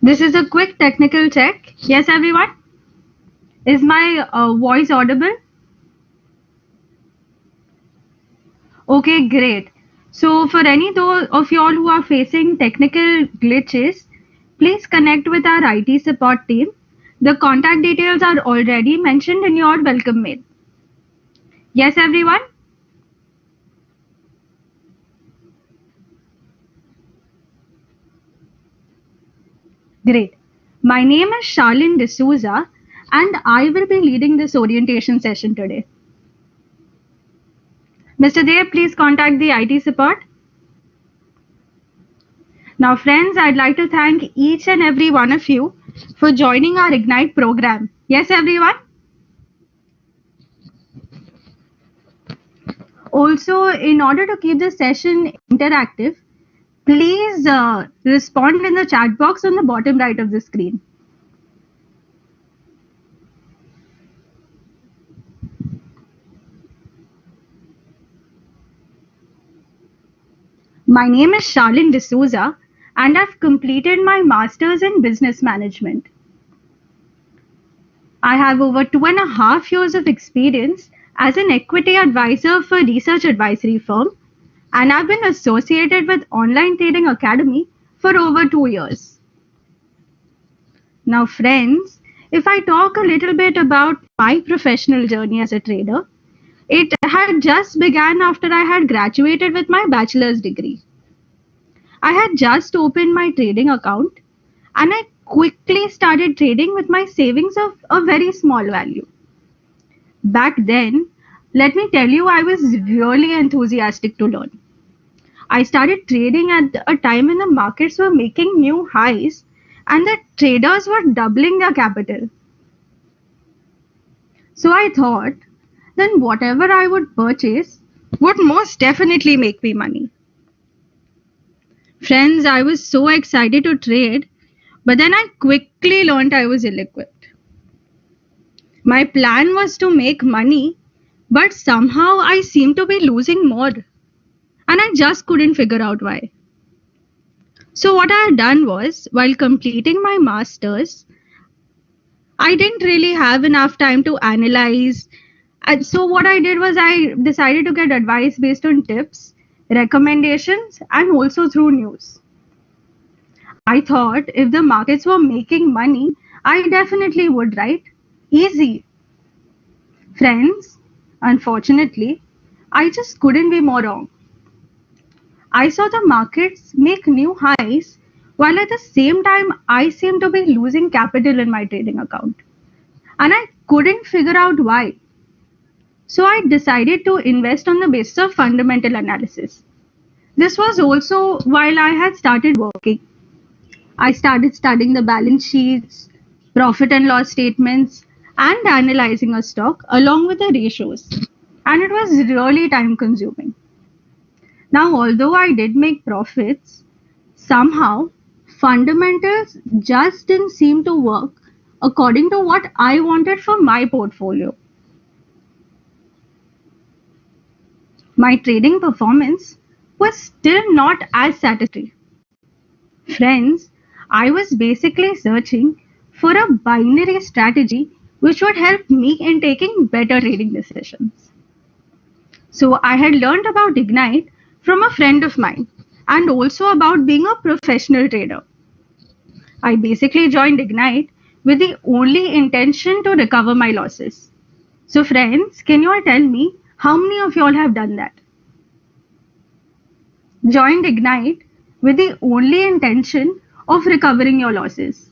This is a quick technical check. Yes, everyone? Is my voice audible? Okay, great. So, for any those of y'all who are facing technical glitches, please connect with our IT support team. The contact details are already mentioned in your welcome mail. Yes, everyone? Great. My name is Charlene D'Souza, and I will be leading this orientation session today. Mr. Dev, please contact the IT support. Now, friends, I'd like to thank each and every one of you for joining our Ignite program. Yes, everyone? Also, in order to keep the session interactive, please respond in the chat box on the bottom right of the screen. My name is Charlene D'Souza, and I've completed my master's in business management. I have over 2.5 years of experience as an equity advisor for research advisory firm, and I've been associated with Online Trading Academy for over 2 years. Now, friends, if I talk a little bit about my professional journey as a trader, it had just begun after I had graduated with my bachelor's degree. I had just opened my trading account and I quickly started trading with my savings of a very small value. Back then, let me tell you, I was really enthusiastic to learn. I started trading at a time when the markets were making new highs and the traders were doubling their capital. So I thought, then whatever I would purchase would most definitely make me money. Friends, I was so excited to trade, but then I quickly learned I was ill equipped. My plan was to make money, but somehow I seemed to be losing more, and I just couldn't figure out why. So, what I had done was, while completing my master's, I didn't really have enough time to analyze. And so, what I did was, I decided to get advice based on tips, recommendations, and also through news. I thought if the markets were making money, I definitely would, right? Easy. Friends, unfortunately, I just couldn't be more wrong. I saw the markets make new highs while at the same time I seemed to be losing capital in my trading account. And I couldn't figure out why. So I decided to invest on the basis of fundamental analysis. This was also while I had started working. I started studying the balance sheets, profit and loss statements, and analyzing a stock along with the ratios. And it was really time consuming. Now, although I did make profits, somehow fundamentals just didn't seem to work according to what I wanted for my portfolio. My trading performance was still not as satisfactory. Friends, I was basically searching for a binary strategy which would help me in taking better trading decisions. So I had learned about Ignite from a friend of mine and also about being a professional trader. I basically joined Ignite with the only intention to recover my losses. So, friends, can you all tell me how many of you all have done that? Joined Ignite with the only intention of recovering your losses.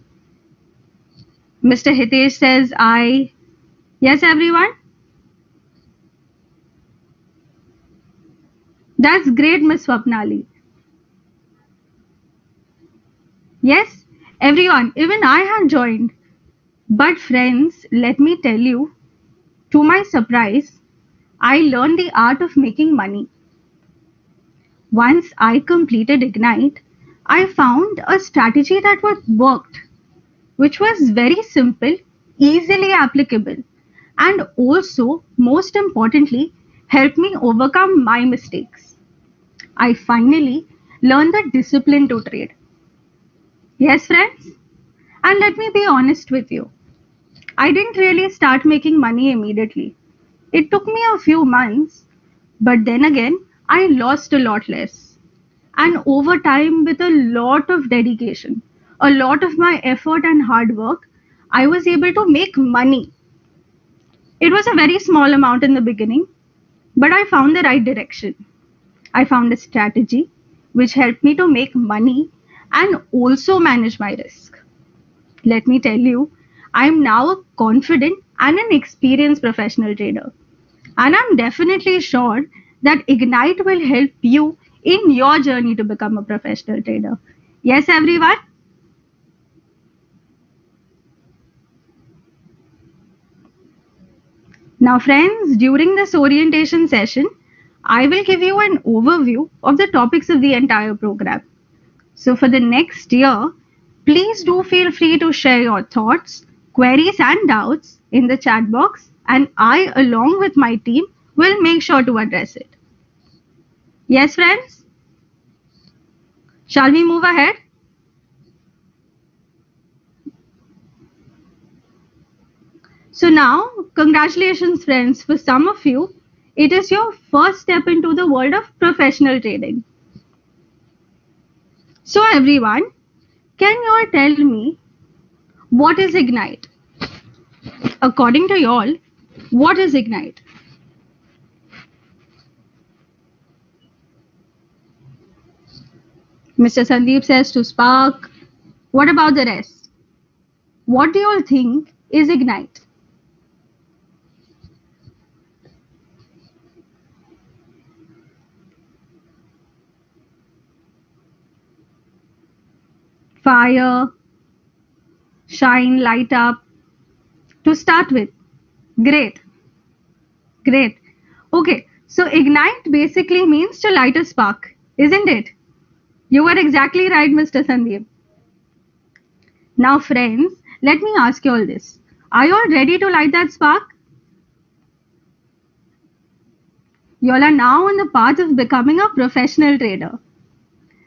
Mr. Hitesh says, I. Yes, everyone? That's great, Miss Swapnali. Yes, everyone, even I had joined. But, friends, let me tell you, to my surprise, I learned the art of making money. Once I completed Ignite, I found a strategy that worked, which was very simple, easily applicable, and also, most importantly, helped me overcome my mistakes. I finally learned the discipline to trade. Yes, friends? And let me be honest with you, I didn't really start making money immediately. It took me a few months, but then again, I lost a lot less. And over time, with a lot of dedication, a lot of my effort and hard work, I was able to make money. It was a very small amount in the beginning, but I found the right direction. I found a strategy which helped me to make money and also manage my risk. Let me tell you, I'm now a confident and an experienced professional trader. And I'm definitely sure that Ignite will help you in your journey to become a professional trader. Yes, everyone? Now, friends, during this orientation session, I will give you an overview of the topics of the entire program. So, for the next year, please do feel free to share your thoughts, queries, and doubts in the chat box, and I, along with my team, will make sure to address it. Yes, friends? Shall we move ahead? So, now, congratulations, friends. For some of you, it is your first step into the world of professional trading. So, everyone, can you all tell me what is Ignite? According to you all, what is Ignite? Mr. Sandeep says to Spark. What about the rest? What do you all think is Ignite? Fire, shine, light up. To start with, great, great. Okay, so Ignite basically means to light a spark, isn't it? You were exactly right, Mr. Sandeep. Now, friends, let me ask you all this. Are you all ready to light that spark? You all are now on the path of becoming a professional trader.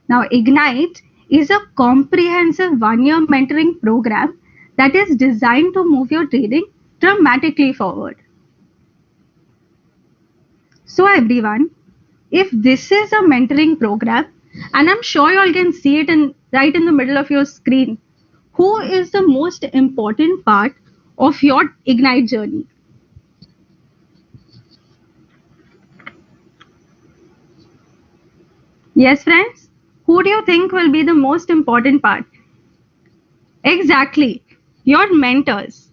Now, Ignite is a comprehensive 1 year mentoring program that is designed to move your trading dramatically forward. So, everyone, if this is a mentoring program, and I'm sure you all can see it right in the middle of your screen, who is the most important part of your Ignite journey? Yes, friends? Who do you think will be the most important part? Exactly, your mentors.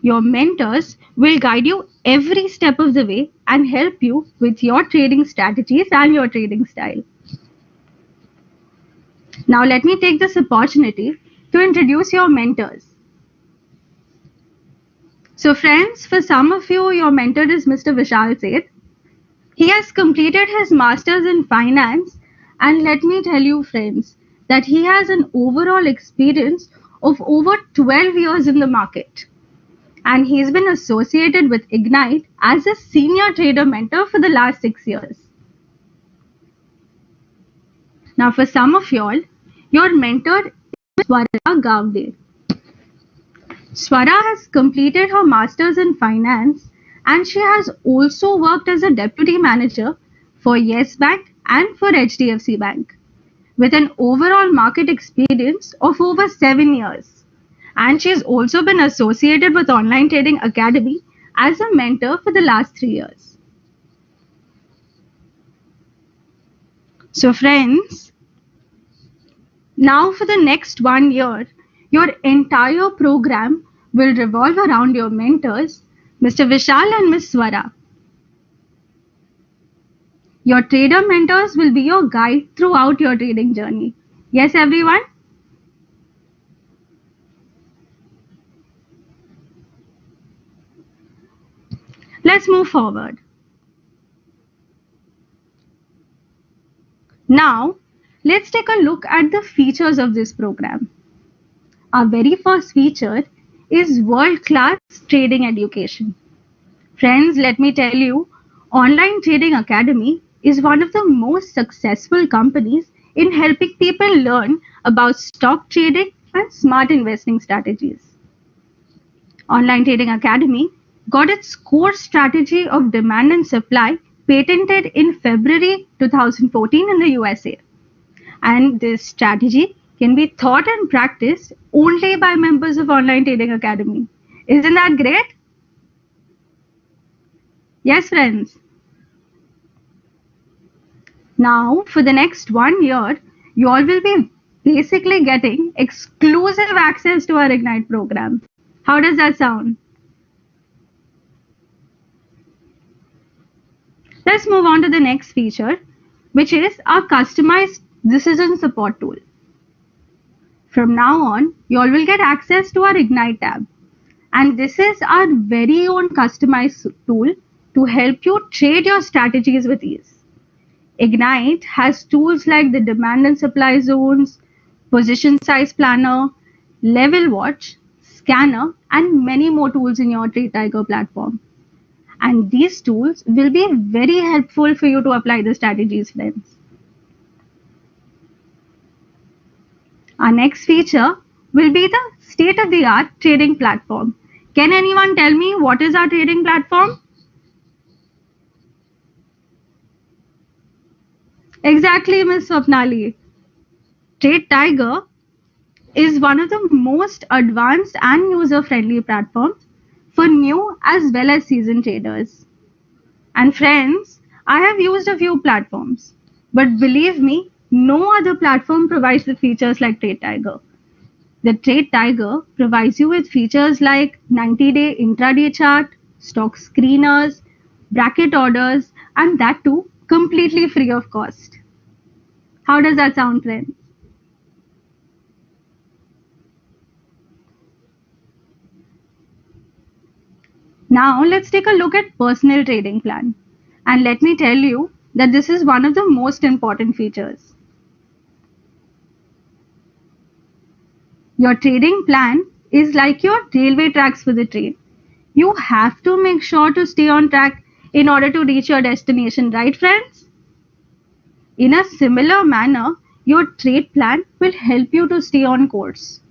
Your mentors will guide you every step of the way and help you with your trading strategies and your trading style. Now, let me take this opportunity to introduce your mentors. So, friends, for some of you, your mentor is Mr. Vishal Seth. He has completed his master's in finance, and let me tell you, friends, that he has an overall experience of over 12 years in the market. And he's been associated with Ignite as a senior trader mentor for the last 6 years. Now, for some of y'all, your mentor is Swara Gavde. Swara has completed her master's in finance and she has also worked as a deputy manager for Yes Bank and for HDFC Bank with an overall market experience of over 7 years. And she's also been associated with Online Trading Academy as a mentor for the last 3 years. So, friends, now for the next 1 year, your entire program will revolve around your mentors, Mr. Vishal and Ms. Swara. Your trader mentors will be your guide throughout your trading journey. Yes, everyone? Let's move forward. Now, let's take a look at the features of this program. Our very first feature is world-class trading education. Friends, let me tell you, Online Trading Academy is one of the most successful companies in helping people learn about stock trading and smart investing strategies. Online Trading Academy got its core strategy of demand and supply patented in February 2014 in the USA. And this strategy can be taught and practiced only by members of Online Trading Academy. Isn't that great? Yes, friends. Now, for the next 1 year, you all will be basically getting exclusive access to our Ignite program. How does that sound? Let's move on to the next feature, which is our customized decision support tool. From now on, you all will get access to our Ignite tab. And this is our very own customized tool to help you trade your strategies with ease. Ignite has tools like the demand and supply zones, position size planner, level watch, scanner, and many more tools in your Trade Tiger platform. And these tools will be very helpful for you to apply the strategies, friends. Our next feature will be the state-of-the-art trading platform. Can anyone tell me what is our trading platform? Exactly, Ms. Swapnali. Trade Tiger is one of the most advanced and user-friendly platforms for new as well as seasoned traders. And friends, I have used a few platforms, but believe me, no other platform provides the features like Trade Tiger. The Trade Tiger provides you with features like 90-day intraday chart, stock screeners, bracket orders, and that too completely free of cost. How does that sound, friends? Now let's take a look at personal trading plan. And let me tell you that this is one of the most important features. Your trading plan is like your railway tracks for the trade. You have to make sure to stay on track in order to reach your destination, right, friends? In a similar manner, your trade plan will help you to stay on course.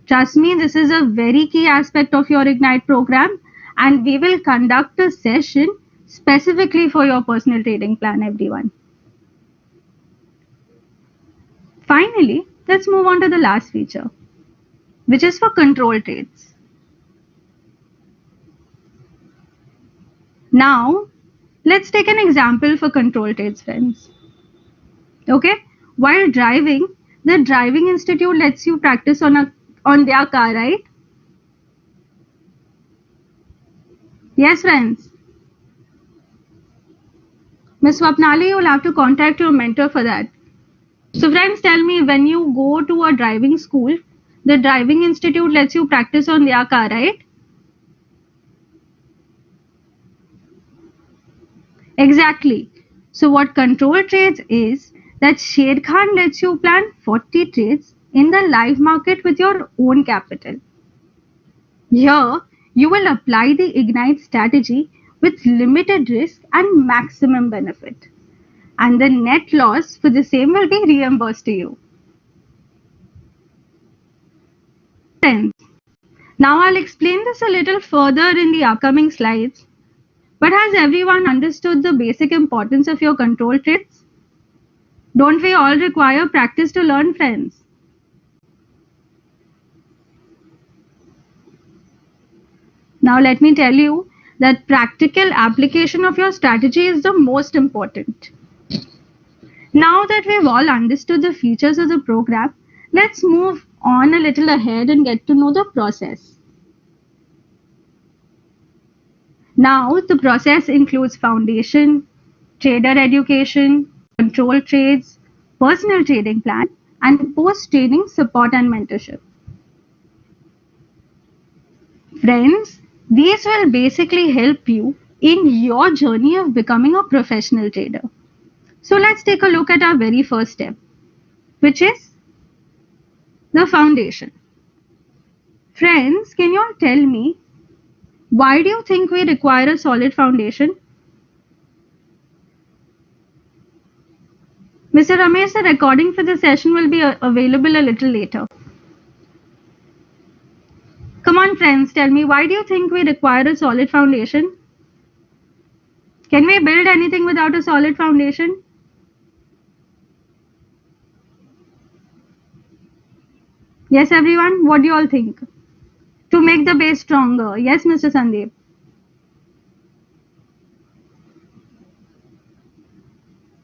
Trust me, this is a very key aspect of your Ignite program, and we will conduct a session specifically for your personal trading plan, everyone. Finally, let's move on to the last feature, which is for control trades. Now, let's take an example for control trades, friends. Okay, while driving, the driving institute lets you practice on their car, right? Yes, friends. Miss Swapnali, you'll have to contact your mentor for that. So, friends, tell me, when you go to a driving school, the driving institute lets you practice on their car, right? Exactly. So, what control trades is that Sher Khan lets you plan 40 trades in the live market with your own capital. Here, you will apply the Ignite strategy with limited risk and maximum benefit. And the net loss for the same will be reimbursed to you. Friends, now I'll explain this a little further in the upcoming slides. But has everyone understood the basic importance of your control trades? Don't we all require practice to learn, friends? Now let me tell you that practical application of your strategy is the most important. Now that we've all understood the features of the program, let's move on a little ahead and get to know the process. Now, the process includes foundation, trader education, control trades, personal trading plan, and post-trading support and mentorship. Friends, these will basically help you in your journey of becoming a professional trader. So let's take a look at our very first step, which is the foundation. Friends, can you all tell me, why do you think we require a solid foundation? Mr. Ramesh, the recording for the session will be available a little later. on, friends, tell me, why do you think we require a solid foundation? Can we build anything without a solid foundation? Yes, everyone, what do you all think? To make the base stronger. Yes, Mr. Sandeep.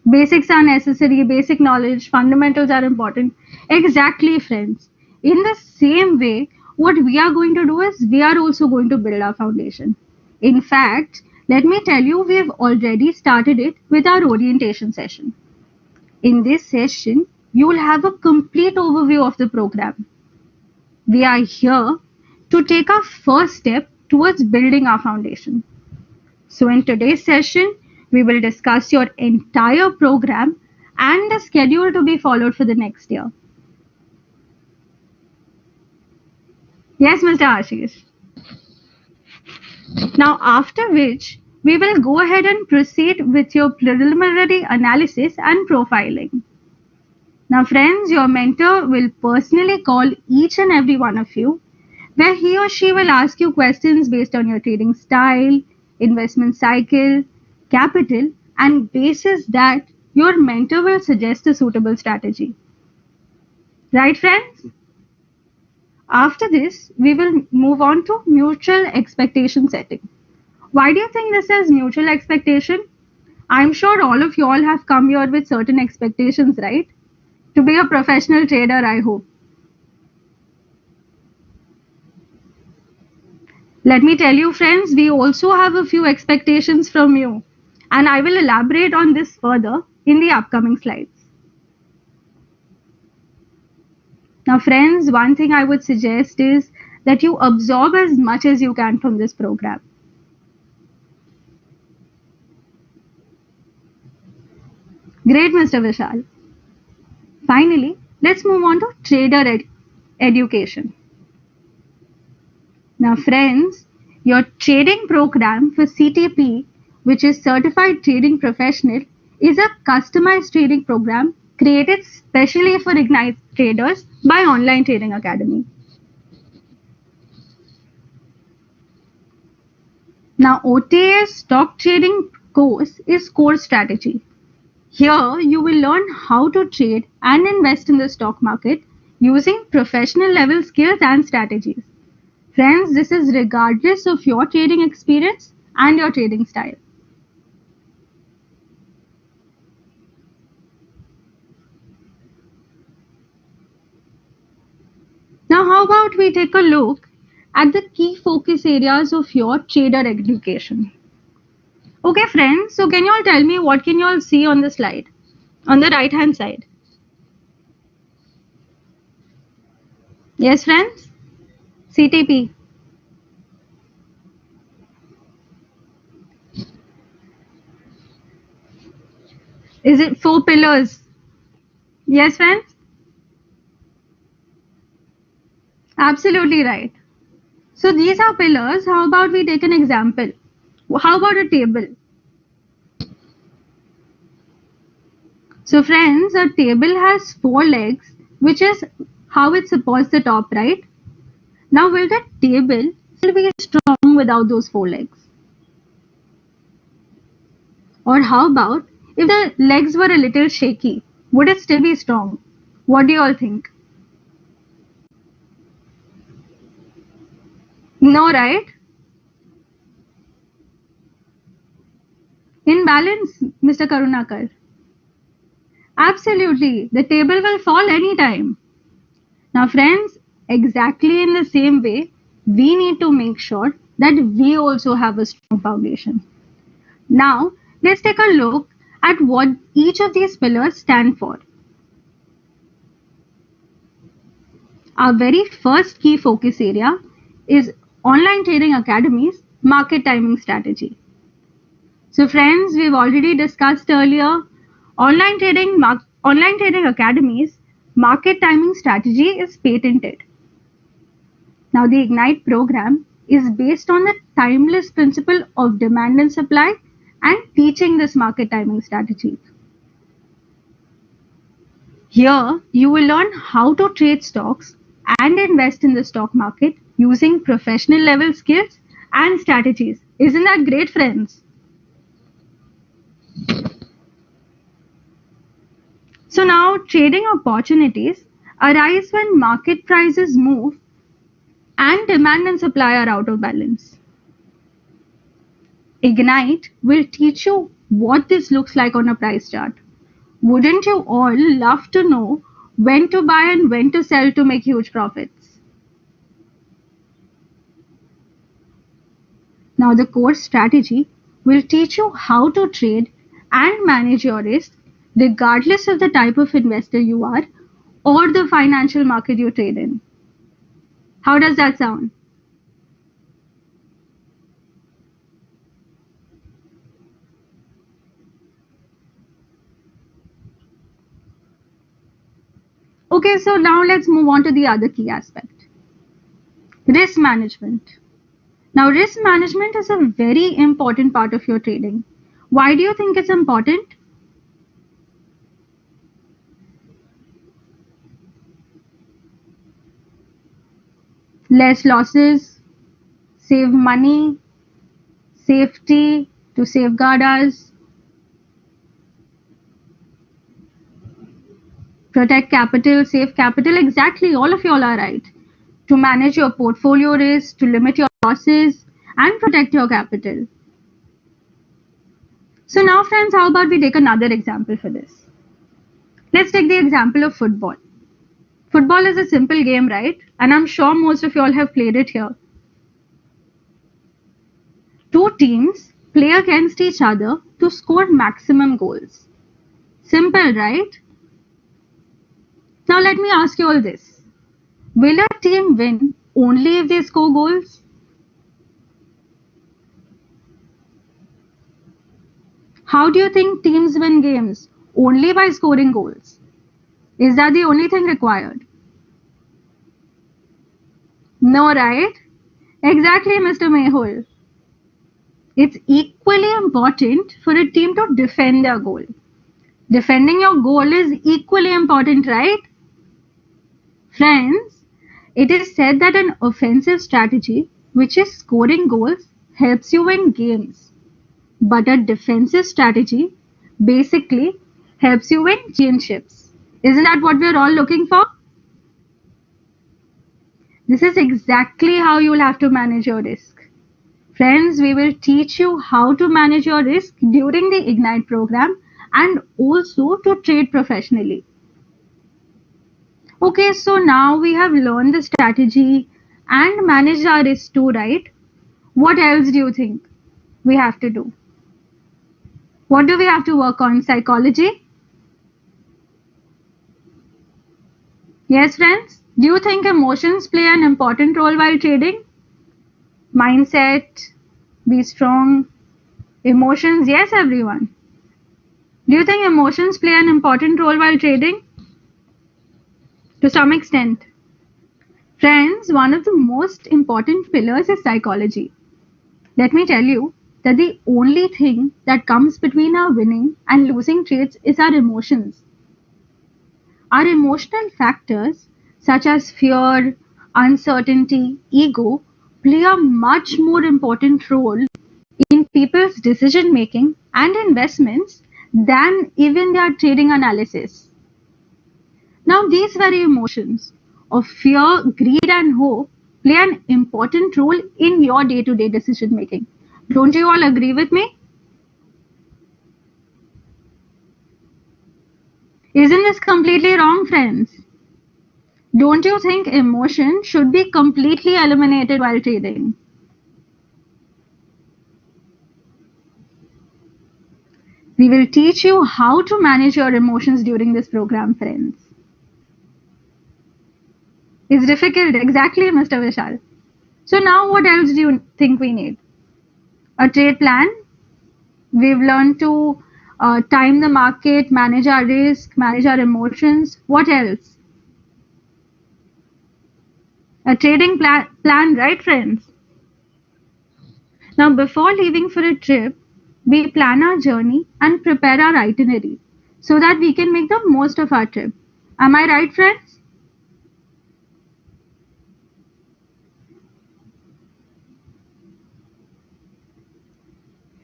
Basics are necessary, basic knowledge, fundamentals are important. Exactly, friends. In the same way, what we are going to do is we are also going to build our foundation. In fact, let me tell you, we have already started it with our orientation session. In this session, you will have a complete overview of the program. We are here to take our first step towards building our foundation. So, in today's session, we will discuss your entire program and the schedule to be followed for the next year. Yes, Mr. Ashish. Now, after which, we will go ahead and proceed with your preliminary analysis and profiling. Now, friends, your mentor will personally call each and every one of you, where he or she will ask you questions based on your trading style, investment cycle, capital, and basis that your mentor will suggest a suitable strategy. Right, friends? After this, we will move on to mutual expectation setting. Why do you think this is mutual expectation? I'm sure all of you all have come here with certain expectations, right? To be a professional trader, I hope. Let me tell you, friends, we also have a few expectations from you, and I will elaborate on this further in the upcoming slides. Now, friends, one thing I would suggest is that you absorb as much as you can from this program. Great, Mr. Vishal. Finally, let's move on to education. Now, friends, your trading program for CTP, which is Certified Trading Professional, is a customized trading program created specially for Ignite traders by Online Trading Academy. Now, OTA's stock trading course is Core Strategy. Here, you will learn how to trade and invest in the stock market using professional level skills and strategies. Friends, this is regardless of your trading experience and your trading style. Now, how about we take a look at the key focus areas of your trader education? Okay, friends, so can you all tell me what can you all see on the slide? On the right hand side. Yes, friends? CTP. Is it 4 pillars? Yes, friends? Absolutely right. So these are pillars. How about we take an example? How about a table? So friends, a table has 4 legs, which is how it supports the top, right? Now will the table still be strong without those 4 legs? Or how about if the legs were a little shaky, would it still be strong? What do you all think? No, right? In balance, Mr. Karunakar. Absolutely, the table will fall anytime. Now, friends, exactly in the same way, we need to make sure that we also have a strong foundation. Now, let's take a look at what each of these pillars stand for. Our very first key focus area is Online Trading Academy's market timing strategy. So, friends, we've already discussed earlier Online Trading Academy's market timing strategy is patented. Now, the Ignite program is based on the timeless principle of demand and supply and teaching this market timing strategy. Here, you will learn how to trade stocks and invest in the stock market using professional level skills and strategies. Isn't that great, friends? So now trading opportunities arise when market prices move and demand and supply are out of balance. Ignite will teach you what this looks like on a price chart. Wouldn't you all love to know when to buy and when to sell to make huge profits? Now, the core strategy will teach you how to trade and manage your risk regardless of the type of investor you are or the financial market you trade in. How does that sound? Okay, so now let's move on to the other key aspect, risk management. Now, risk management is a very important part of your trading. Why do you think it's important? Less losses, save money, safety to safeguard us, protect capital, save capital. Exactly, all of y'all are right. To manage your portfolio risk, to limit your losses, and protect your capital. So, now, friends, how about we take another example for this? Let's take the example of football. Football is a simple game, right? And I'm sure most of y'all have played it here. Two teams play against each other to score maximum goals. Simple, right? Now, let me ask you all this. Will a team win only if they score goals? How do you think teams win games? Only by scoring goals. Is that the only thing required? No, right? Exactly, Mr. Mehul. It's equally important for a team to defend their goal. Defending your goal is equally important, right? Friends, it is said that an offensive strategy, which is scoring goals, helps you win games. But a defensive strategy basically helps you win championships. Isn't that what we're all looking for? This is exactly how you'll have to manage your risk. Friends, we will teach you how to manage your risk during the Ignite program and also to trade professionally. Okay, so now we have learned the strategy and managed our risk too, right? What else do you think we have to do? What do we have to work on? Psychology? Yes, friends? Do you think emotions play an important role while trading? Mindset, be strong. Emotions, yes, everyone. Do you think emotions play an important role while trading? To some extent. Friends, one of the most important pillars is psychology. Let me tell you that the only thing that comes between our winning and losing trades is our emotions. Our emotional factors, such as fear, uncertainty, ego, play a much more important role in people's decision making and investments than even their trading analysis. Now, these very emotions of fear, greed, and hope play an important role in your day to day decision making. Don't you all agree with me? Isn't this completely wrong, friends? Don't you think emotion should be completely eliminated while trading? We will teach you how to manage your emotions during this program, friends. It's difficult, exactly, Mr. Vishal. So, now what else do you think we need? A trade plan. We've learned to time the market, manage our risk, manage our emotions. What else? A trading plan, right, friends? Now, before leaving for a trip, we plan our journey and prepare our itinerary so that we can make the most of our trip. Am I right, friends?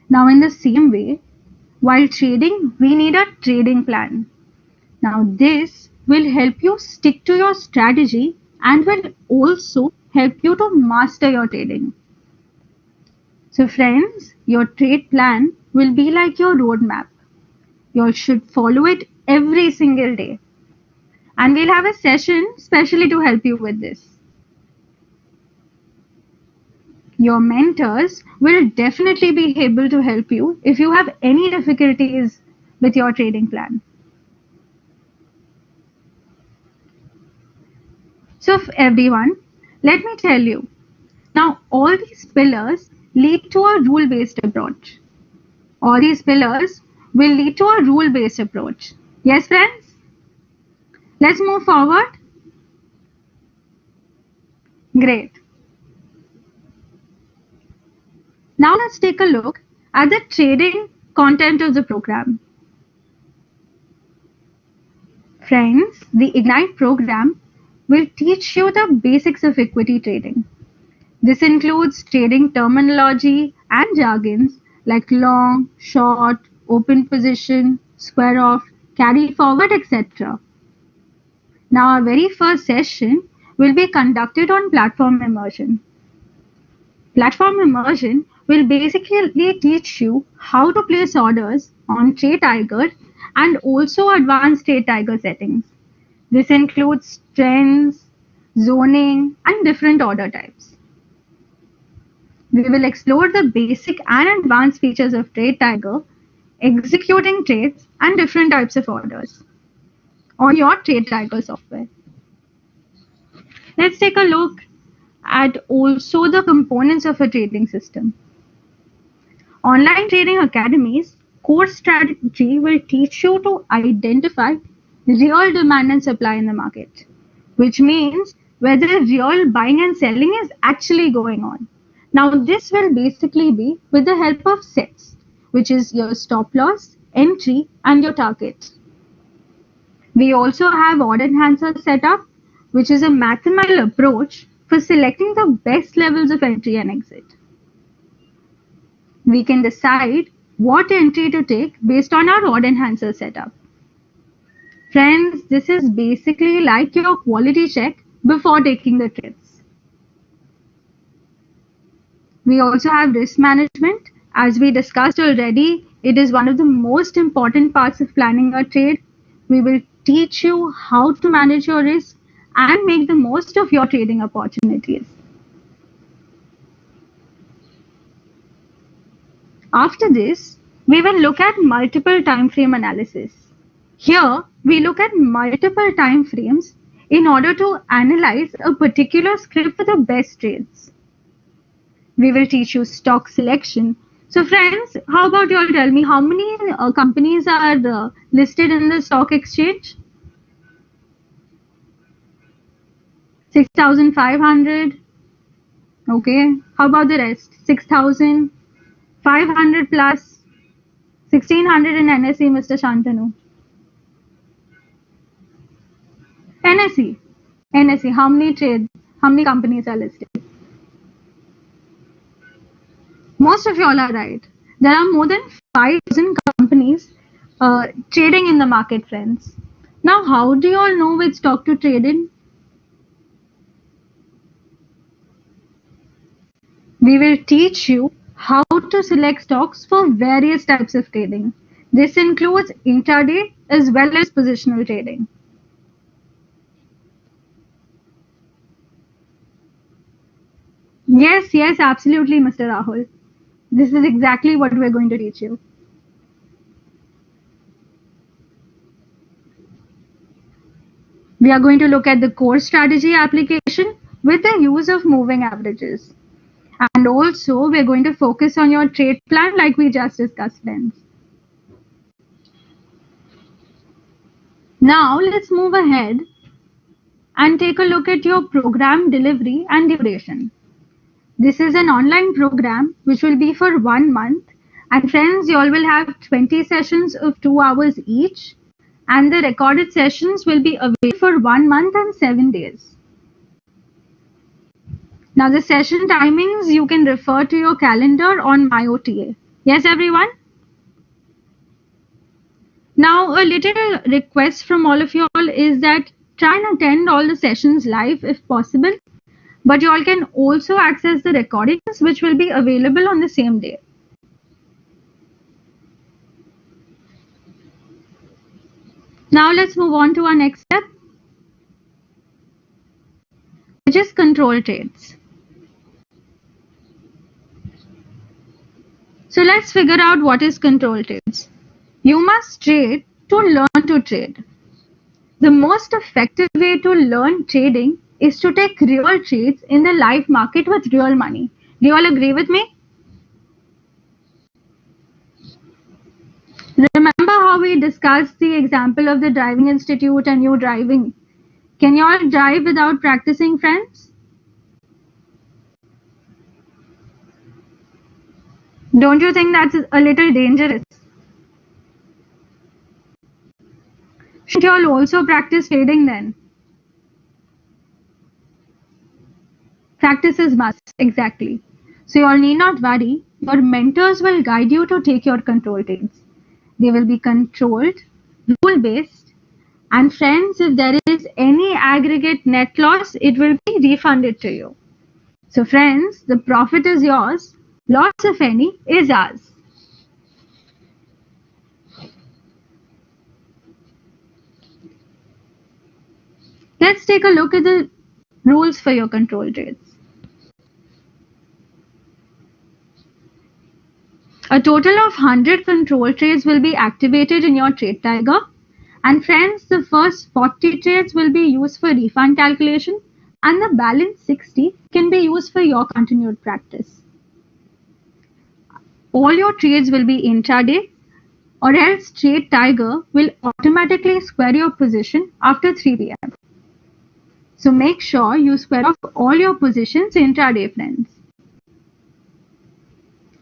Now, in the same way, while trading, we need a trading plan. Now, this will help you stick to your strategy and will also help you to master your trading. So, friends, your trade plan will be like your roadmap. You should follow it every single day. And we'll have a session specially to help you with this. Your mentors will definitely be able to help you if you have any difficulties with your trading plan. So, everyone, let me tell you now, all these pillars lead to a rule based approach. All these pillars will lead to a rule based approach. Yes, friends? Let's move forward. Great. Now, let's take a look at the trading content of the program. Friends, the Ignite program will teach you the basics of equity trading. This includes trading terminology and jargons like long, short, open position, square off, carry forward, etc. Now, our very first session will be conducted on platform immersion. Platform immersion will basically teach you how to place orders on Trade Tiger and also advanced Trade Tiger settings. This includes trends, zoning, and different order types. We will explore the basic and advanced features of Trade Tiger, executing trades, and different types of orders on your Trade Tiger software. Let's take a look at also the components of a trading system. Online Trading Academy's core strategy will teach you to identify real demand and supply in the market, which means whether real buying and selling is actually going on. Now, this will basically be with the help of sets, which is your stop loss, entry, and your target. We also have Order Enhancer setup, which is a mathematical approach for selecting the best levels of entry and exit. We can decide what entry to take based on our Order Enhancer setup. Friends, this is basically like your quality check before taking the trades. We also have risk management. As we discussed already, it is one of the most important parts of planning a trade. We will teach you how to manage your risk and make the most of your trading opportunities. After this, we will look at multiple time frame analysis. Here, we look at multiple time frames in order to analyze a particular script for the best trades. We will teach you stock selection. So friends, how about you all tell me how many companies are listed in the stock exchange? 6,500. Okay. How about the rest? 6,500 plus 1,600 in NSE, Mr. Shantanu. NSE. NSE. How many trades? How many companies are listed? Most of you all are right. There are more than 5,000 companies trading in the market, friends. Now, how do you all know which stock to trade in? We will teach you how to select stocks for various types of trading. This includes intraday as well as positional trading. Yes, absolutely, Mr. Rahul. This is exactly what we're going to teach you. We are going to look at the core strategy application with the use of moving averages. And also, we're going to focus on your trade plan like we just discussed, friends. Now, let's move ahead and take a look at your program delivery and duration. This is an online program which will be for 1 month. And friends, you all will have 20 sessions of 2 hours each. And the recorded sessions will be available for 1 month and 7 days. Now, the session timings, you can refer to your calendar on MyOTA. Yes, everyone? Now, a little request from all of you all is that try and attend all the sessions live if possible, but you all can also access the recordings which will be available on the same day. Now, let's move on to our next step, which is control trades. So, let's figure out what is control trades. You must trade to learn to trade. The most effective way to learn trading is to take real trades in the live market with real money. Do you all agree with me? Remember how we discussed the example of the driving institute and you driving? Can you all drive without practicing, friends? Don't you think that's a little dangerous? Should you all also practice trading then? Practice is must, exactly. So you all need not worry. Your mentors will guide you to take your control trades. They will be controlled, rule based, and friends, if there is any aggregate net loss, it will be refunded to you. So friends, the profit is yours, loss if any is ours. Let's take a look at the rules for your control trades. A total of 100 control trades will be activated in your trade tiger. And friends, the first 40 trades will be used for refund calculation and the balance 60 can be used for your continued practice. All your trades will be intraday or else Trade Tiger will automatically square your position after 3 p.m. So make sure you square off all your positions intraday, friends.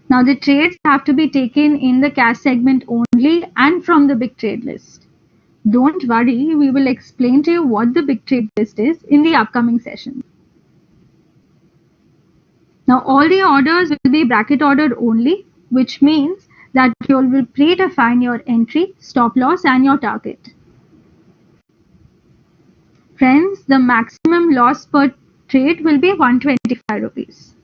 Now the trades have to be taken in the cash segment only and from the big trade list. Don't worry, we will explain to you what the big trade list is in the upcoming session. Now all the orders will be bracket ordered only, which means that you will predefine your entry, stop loss and your target. Friends, the maximum loss per trade will be 125 rupees.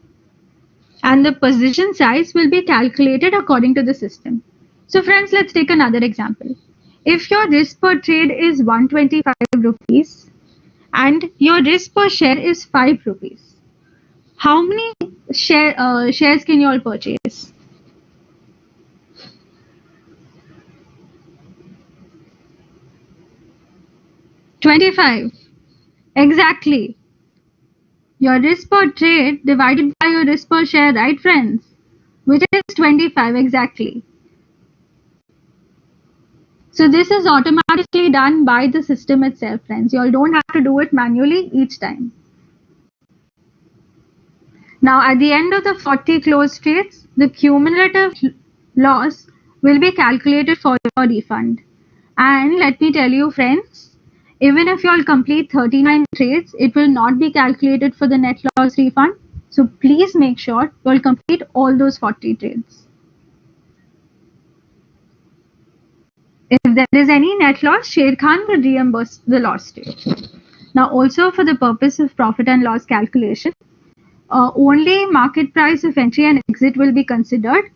And the position size will be calculated according to the system. So friends, let's take another example. If your risk per trade is 125 rupees and your risk per share is 5 rupees, how many shares can you all purchase? 25. Exactly. Your risk per trade divided by your risk per share, right friends? Which is 25 exactly. So this is automatically done by the system itself, friends. You all don't have to do it manually each time. Now at the end of the 40 closed trades, the cumulative loss will be calculated for your refund. And let me tell you friends, even if you all complete 39 trades, it will not be calculated for the net loss refund. So please make sure you all complete all those 40 trades. If there is any net loss, Sher Khan will reimburse the loss to you. Now also for the purpose of profit and loss calculation, only market price of entry and exit will be considered.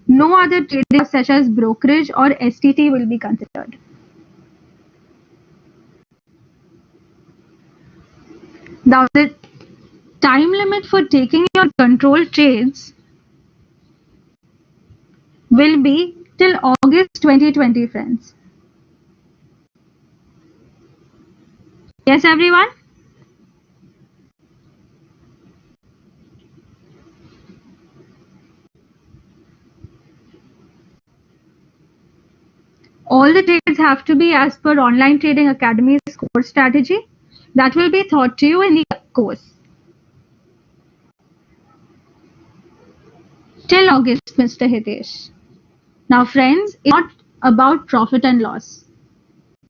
No other trading such as brokerage or STT will be considered. Now the time limit for taking your control trades will be till August 2020, friends. Yes, everyone? All the trades have to be as per Online Trading Academy's core strategy that will be taught to you in the course. Till August, Mr. Hitesh. Now, friends, it's not about profit and loss.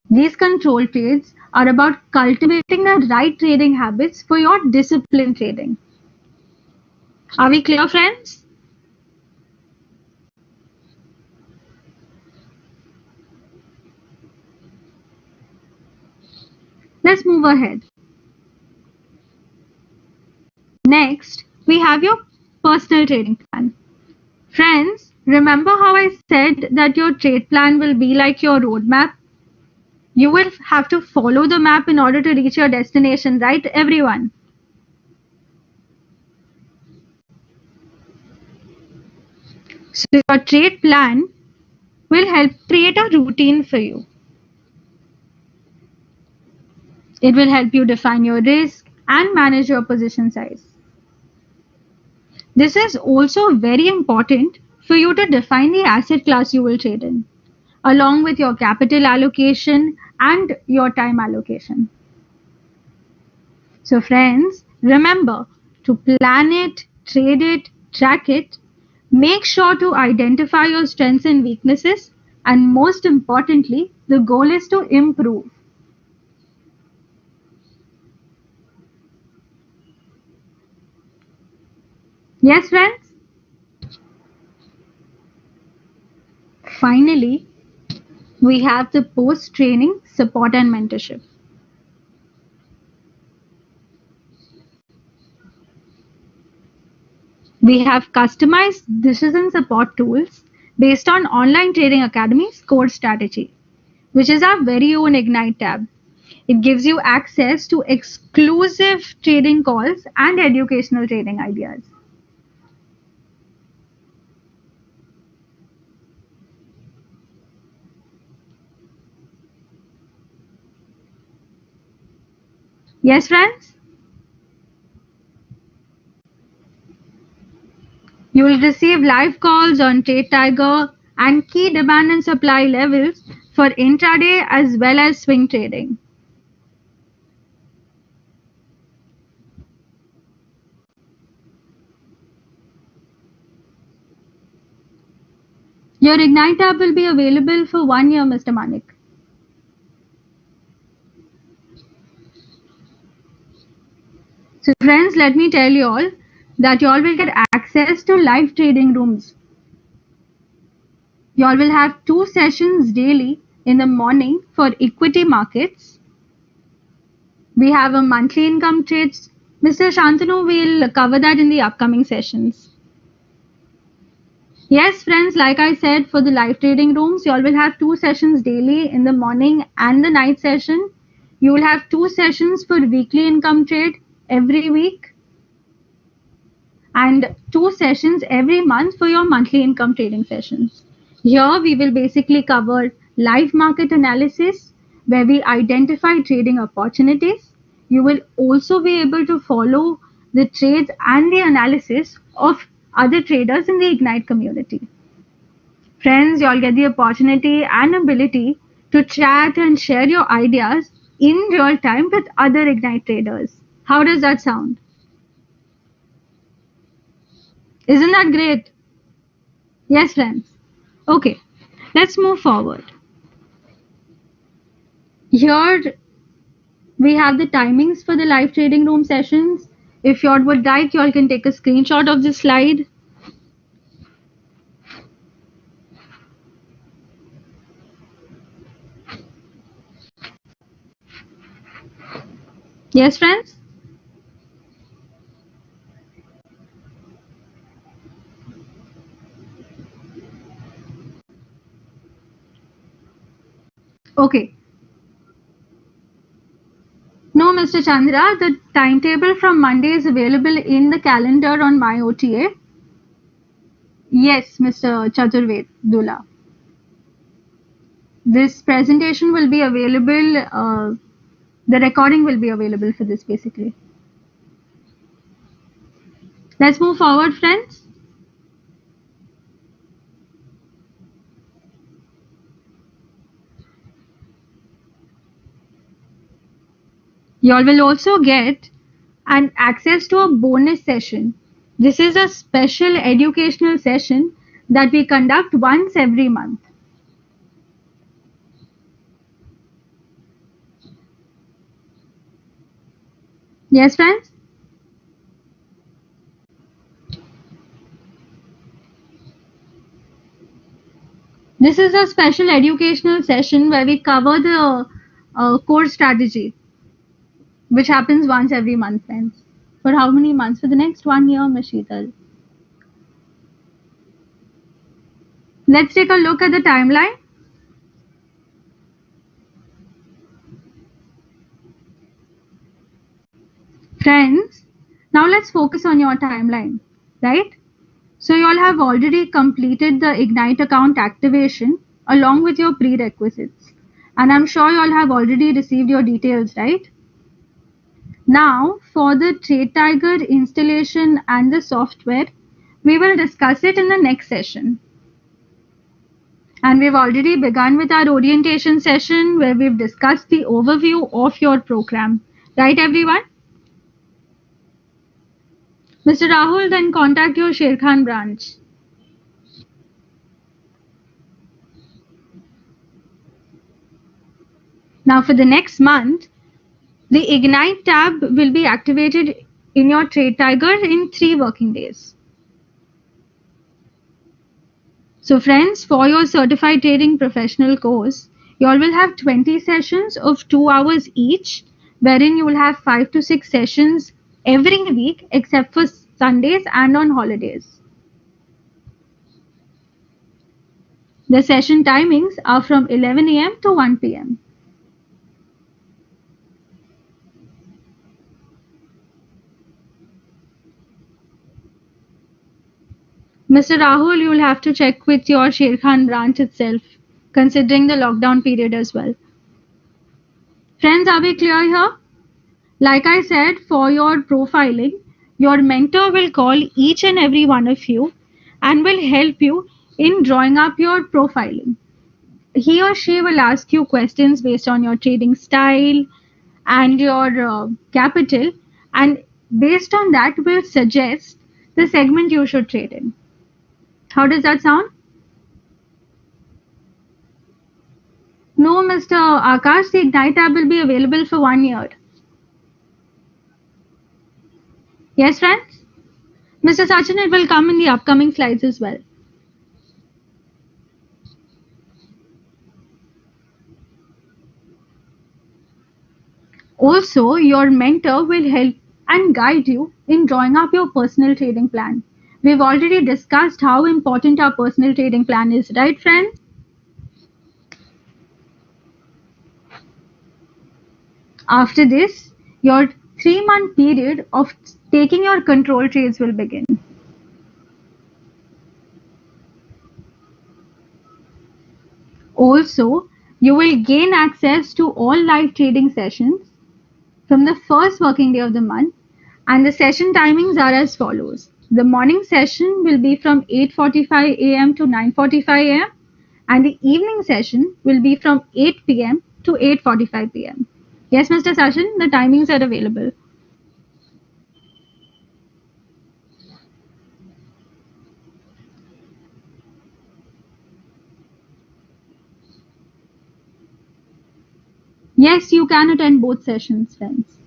These control trades are about cultivating the right trading habits for your disciplined trading. Are we clear, friends? Let's move ahead. Next, we have your personal trading plan. Friends, remember how I said that your trade plan will be like your roadmap? You will have to follow the map in order to reach your destination, right, everyone? So, your trade plan will help create a routine for you. It will help you define your risk and manage your position size. This is also very important for you to define the asset class you will trade in, along with your capital allocation and your time allocation. So, friends, remember to plan it, trade it, track it. Make sure to identify your strengths and weaknesses, and most importantly, the goal is to improve. Yes, friends? Finally, we have the post training support and mentorship. We have customized decision support tools based on Online Trading Academy's core strategy, which is our very own Ignite tab. It gives you access to exclusive trading calls and educational trading ideas. Yes, friends? You will receive live calls on Trade Tiger and key demand and supply levels for intraday as well as swing trading. Your Ignite tab will be available for 1 year, Mr. Manik. So, friends, let me tell you all that you all will get access to live trading rooms. You all will have 2 sessions daily in the morning for equity markets. We have a monthly income trades. Mr. Shantanu will cover that in the upcoming sessions. Yes, friends, like I said, for the live trading rooms, you all will have 2 sessions daily in the morning and the night session. You will have 2 sessions for weekly income trade every week and 2 sessions every month for your monthly income trading sessions. Here, we will basically cover live market analysis where we identify trading opportunities. You will also be able to follow the trades and the analysis of other traders in the Ignite community. Friends, you all get the opportunity and ability to chat and share your ideas in real time with other Ignite traders. How does that sound? Isn't that great? Yes, friends. Okay, let's move forward. Here we have the timings for the live trading room sessions. If you all would like, you all can take a screenshot of this slide. Yes, friends? Okay. No, Mr. Chandra, the timetable from Monday is available in the calendar on my OTA. Yes, Mr. Chaturved Dula. This presentation will be available, the recording will be available for this basically. Let's move forward, friends. You all will also get an access to a bonus session. This is a special educational session that we conduct once every month. Yes, friends? This is a special educational session where we cover the core strategy. which happens once every month, friends. For how many months? For the next 1 year, Ms. Sheetal. Let's take a look at the timeline. Friends, now let's focus on your timeline, right? So you all have already completed the Ignite account activation along with your prerequisites. And I'm sure you all have already received your details, right? Now, for the Trade Tiger installation and the software, we will discuss it in the next session. And we've already begun with our orientation session where we've discussed the overview of your program. Right, everyone? Mr. Rahul, then contact your Sher Khan branch. Now, for the next month, the Ignite tab will be activated in your Trade Tiger in 3 working days. So friends, for your certified trading professional course, you all will have 20 sessions of 2 hours each, wherein you will have 5 to 6 sessions every week except for Sundays and on holidays. The session timings are from 11 a.m. to 1 p.m. Mr. Rahul, you will have to check with your Sher Khan branch itself, considering the lockdown period as well. Friends, are we clear here? Like I said, for your profiling, your mentor will call each and every one of you and will help you in drawing up your profiling. He or she will ask you questions based on your trading style and your capital, and based on that, will suggest the segment you should trade in. How does that sound? No, Mr. Akash, the Ignite tab will be available for 1 year. Yes, friends? Mr. Sachin, it will come in the upcoming slides as well. Also, your mentor will help and guide you in drawing up your personal trading plan. We've already discussed how important our personal trading plan is, right, friends? After this, your 3-month period of taking your control trades will begin. Also, you will gain access to all live trading sessions from the first working day of the month, and the session timings are as follows. The morning session will be from 8:45 a.m. to 9:45 a.m. and the evening session will be from 8 p.m. to 8:45 p.m. Yes, Mr. Sachin, the timings are available. Yes, you can attend both sessions, friends.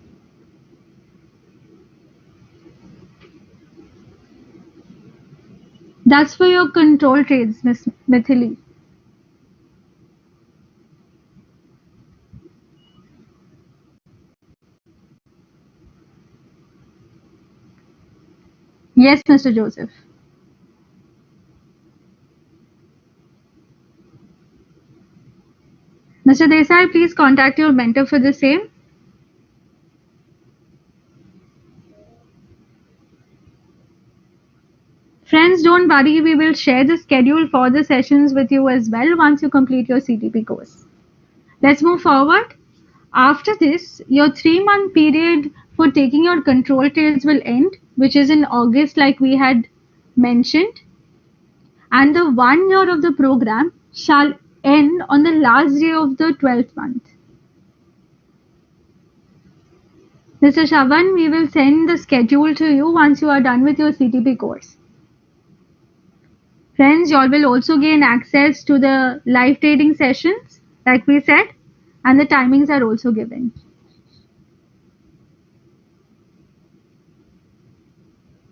That's for your control trades, Miss Mithili. Yes, Mr. Joseph. Mr. Desai, please contact your mentor for the same. Friends, don't worry, we will share the schedule for the sessions with you as well once you complete your CTP course. Let's move forward. After this, your 3-month period for taking your control trades will end, which is in August, like we had mentioned. And the 1 year of the program shall end on the last day of the 12th month. Mr. Shavan, we will send the schedule to you once you are done with your CTP course. Friends, you all will also gain access to the live trading sessions, like we said, and the timings are also given.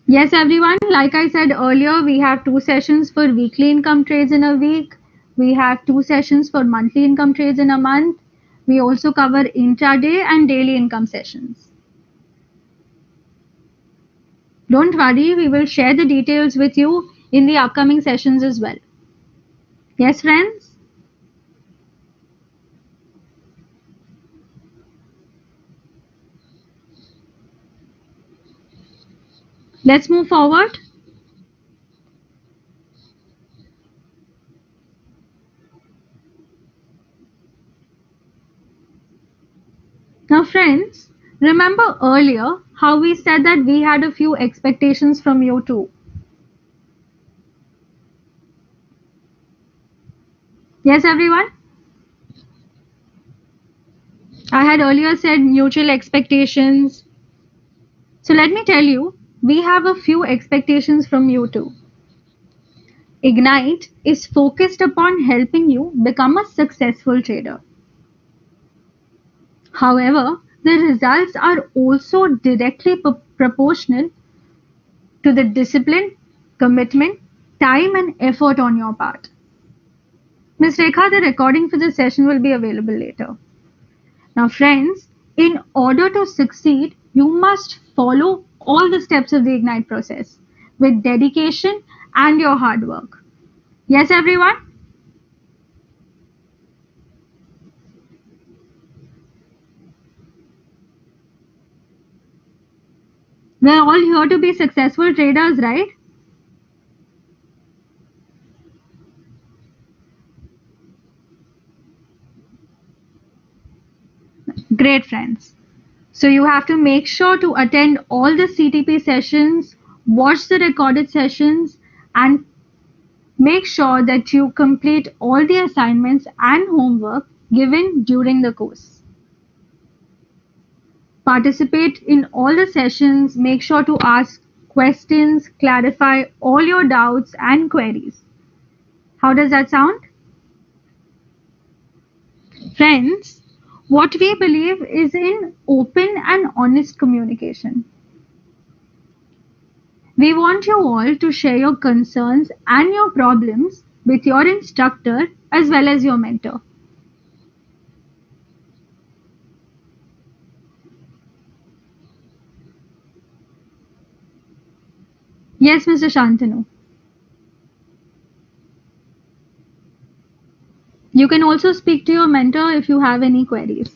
Yes, everyone, like I said earlier, we have 2 sessions for weekly income trades in a week. We have 2 sessions for monthly income trades in a month. We also cover intraday and daily income sessions. Don't worry, we will share the details with you in the upcoming sessions as well. Yes, friends? Let's move forward. Now, friends, remember earlier how we said that we had a few expectations from you too. Yes, everyone? I had earlier said mutual expectations. So, let me tell you, we have a few expectations from you too. Ignite is focused upon helping you become a successful trader. However, the results are also directly proportional to the discipline, commitment, time, and effort on your part. Ms. Rekha, the recording for this session will be available later. Now, friends, in order to succeed, you must follow all the steps of the Ignite process with dedication and your hard work. Yes, everyone? We're all here to be successful traders, right? Great, friends. So you have to make sure to attend all the CTP sessions, watch the recorded sessions, and make sure that you complete all the assignments and homework given during the course. Participate in all the sessions, make sure to ask questions, clarify all your doubts and queries. How does that sound? Friends, what we believe is in open and honest communication. We want you all to share your concerns and your problems with your instructor as well as your mentor. Yes, Mr. Shantanu. You can also speak to your mentor if you have any queries.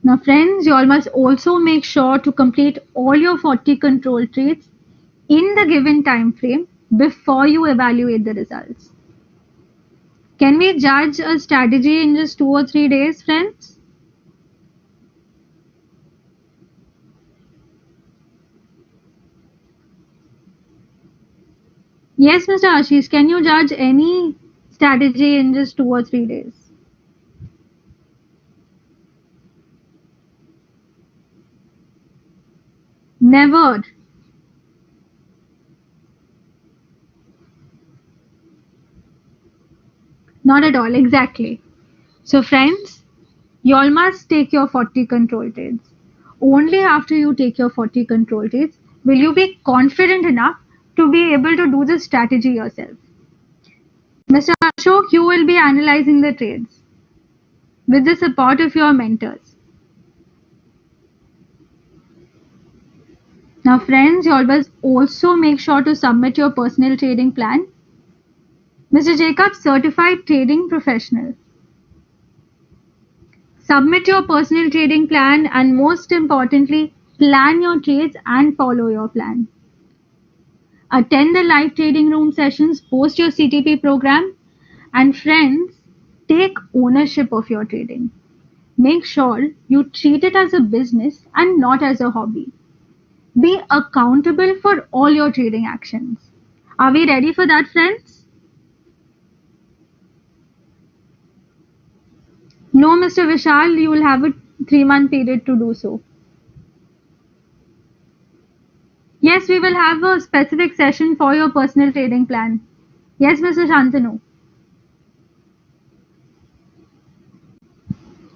Now, friends, you all must also make sure to complete all your 40 control trades in the given time frame before you evaluate the results. Can we judge a strategy in just 2 or 3 days, friends? Yes, Mr. Ashish, can you judge any strategy in just 2 or 3 days? Never. Not at all, exactly. So, friends, you all must take your 40 control trades. Only after you take your 40 control trades will you be confident enough to be able to do the strategy yourself. Mr. Ashok, you will be analyzing the trades with the support of your mentors. Now, friends, you always also make sure to submit your personal trading plan. Mr. Jacob, certified trading professional. Submit your personal trading plan and most importantly, plan your trades and follow your plan. Attend the live trading room sessions post your CTP program and friends, take ownership of your trading. Make sure you treat it as a business and not as a hobby. Be accountable for all your trading actions. Are we ready for that, friends? No, Mr. Vishal, you will have a 3 month period to do so. Yes, we will have a specific session for your personal trading plan. Yes, Mr. Shantanu.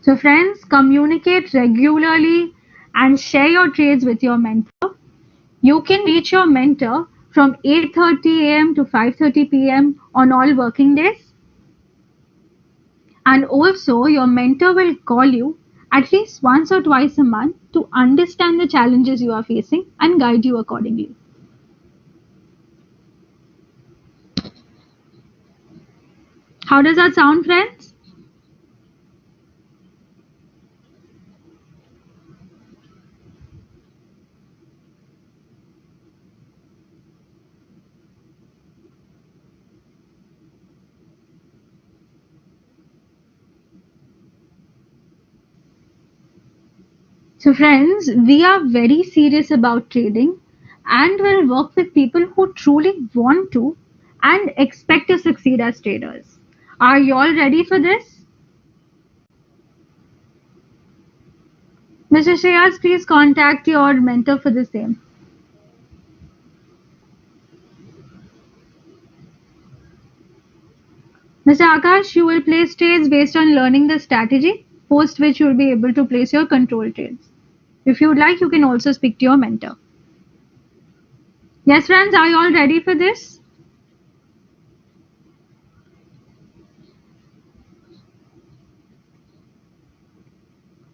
So, friends, communicate regularly and share your trades with your mentor. You can reach your mentor from 8:30 a.m. to 5:30 p.m. on all working days. And also, your mentor will call you at least once or twice a month to understand the challenges you are facing and guide you accordingly. How does that sound, friends? So, friends, we are very serious about trading and will work with people who truly want to and expect to succeed as traders. Are you all ready for this? Mr. Shreyas, please contact your mentor for the same. Mr. Akash, you will place trades based on learning the strategy, post which you will be able to place your control trades. If you would like, you can also speak to your mentor. Yes, friends, are you all ready for this?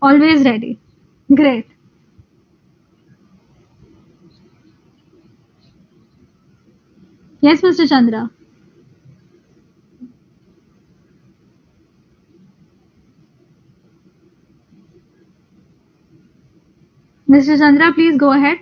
Always ready. Great. Yes, Mr. Chandra. Mr. Chandra, please go ahead.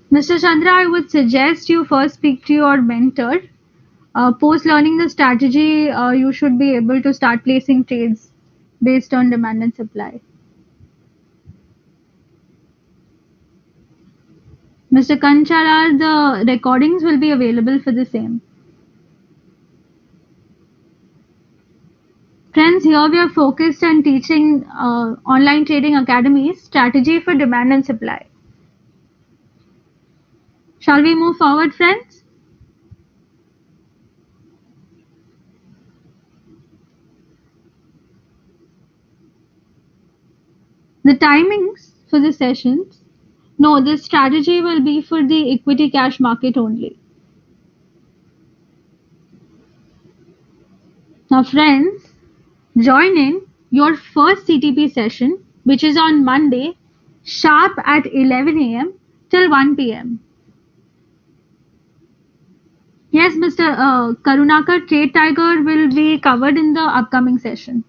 Mr. Chandra, I would suggest you first speak to your mentor. Post learning the strategy, you should be able to start placing trades based on demand and supply. Mr. Kanchalar, the recordings will be available for the same. Friends, here we are focused on teaching online trading academies strategy for demand and supply. Shall we move forward, friends? The timings for the sessions. No, this strategy will be for the equity cash market only. Now, friends, join in your first CTP session, which is on Monday, sharp at 11 a.m. till 1 p.m. Yes, Mr. Karunakar, Trade Tiger will be covered in the upcoming session.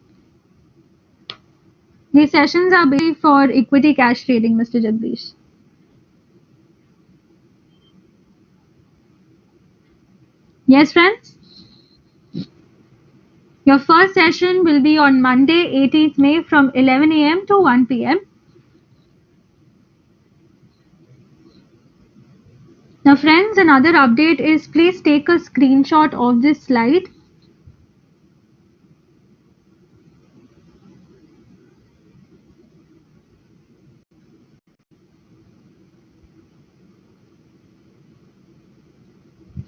These sessions are basically for equity cash trading, Mr. Jagdish. Yes, friends? Your first session will be on Monday, 18th May from 11 a.m. to 1 p.m. Now, friends, another update is please take a screenshot of this slide.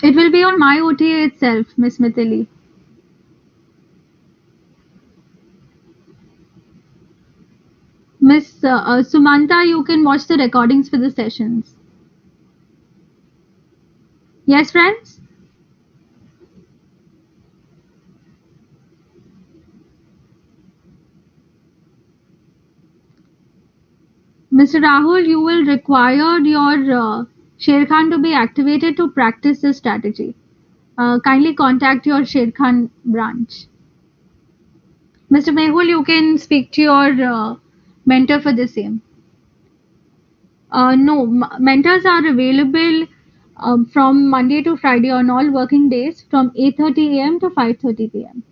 It will be on my OTA itself, Miss Mithili. Miss Sumanta, you can watch the recordings for the sessions. Yes, friends? Mr. Rahul, you will require your Sher Khan to be activated to practice this strategy. Kindly contact your Sher Khan branch. Mr. Mehul, you can speak to your mentor for the same. No, mentors are available from Monday to Friday on all working days from 8:30 a.m. to 5:30 p.m.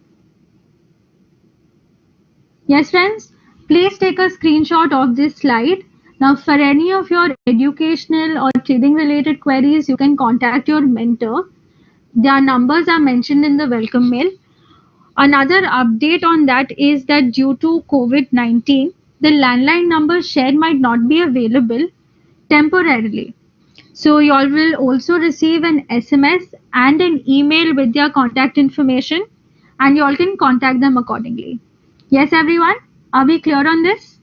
Yes, friends, please take a screenshot of this slide. Now, for any of your educational or trading related queries, you can contact your mentor. Their numbers are mentioned in the welcome mail. Another update on that is that due to COVID-19, the landline number shared might not be available temporarily. So you all will also receive an SMS and an email with their contact information, and you all can contact them accordingly. Yes, everyone? Are we clear on this?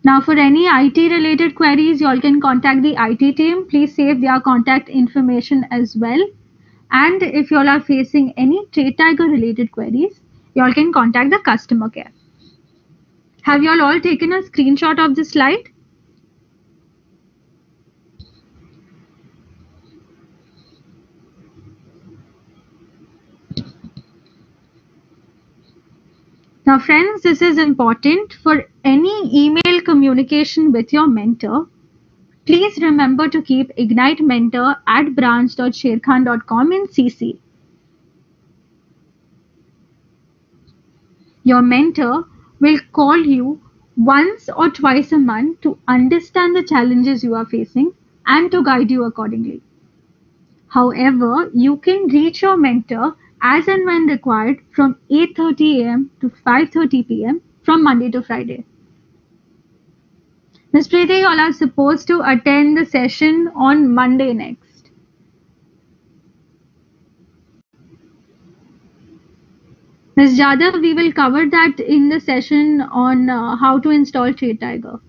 Now, for any IT related queries, you all can contact the IT team. Please save their contact information as well. And if you all are facing any Trade Tiger related queries, you all can contact the customer care. Have you all taken a screenshot of this slide? Now, friends, this is important for any email communication with your mentor. Please remember to keep Ignite Mentor at branch.sherkhan.com in CC. Your mentor will call you once or twice a month to understand the challenges you are facing and to guide you accordingly. However, you can reach your mentor as and when required from 8:30 a.m. to 5:30 p.m. from Monday to Friday. Ms. Preeti, you all are supposed to attend the session on Monday next. Ms. Jadhav, we will cover that in the session on how to install Trade Tiger.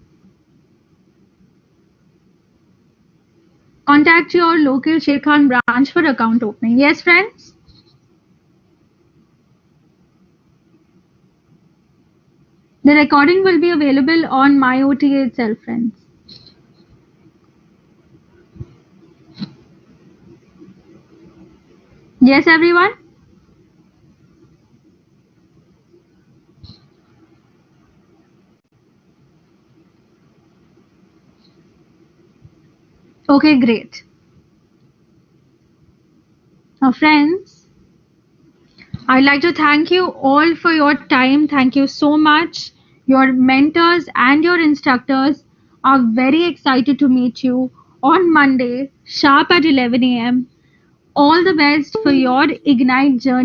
Contact your local Sherkhan branch for account opening. Yes, friends? The recording will be available on MyOTA itself, friends. Yes, everyone? Okay, great. Now, friends, I'd like to thank you all for your time. Thank you so much. Your mentors and your instructors are very excited to meet you on Monday, sharp at 11 a.m. All the best for your Ignite journey.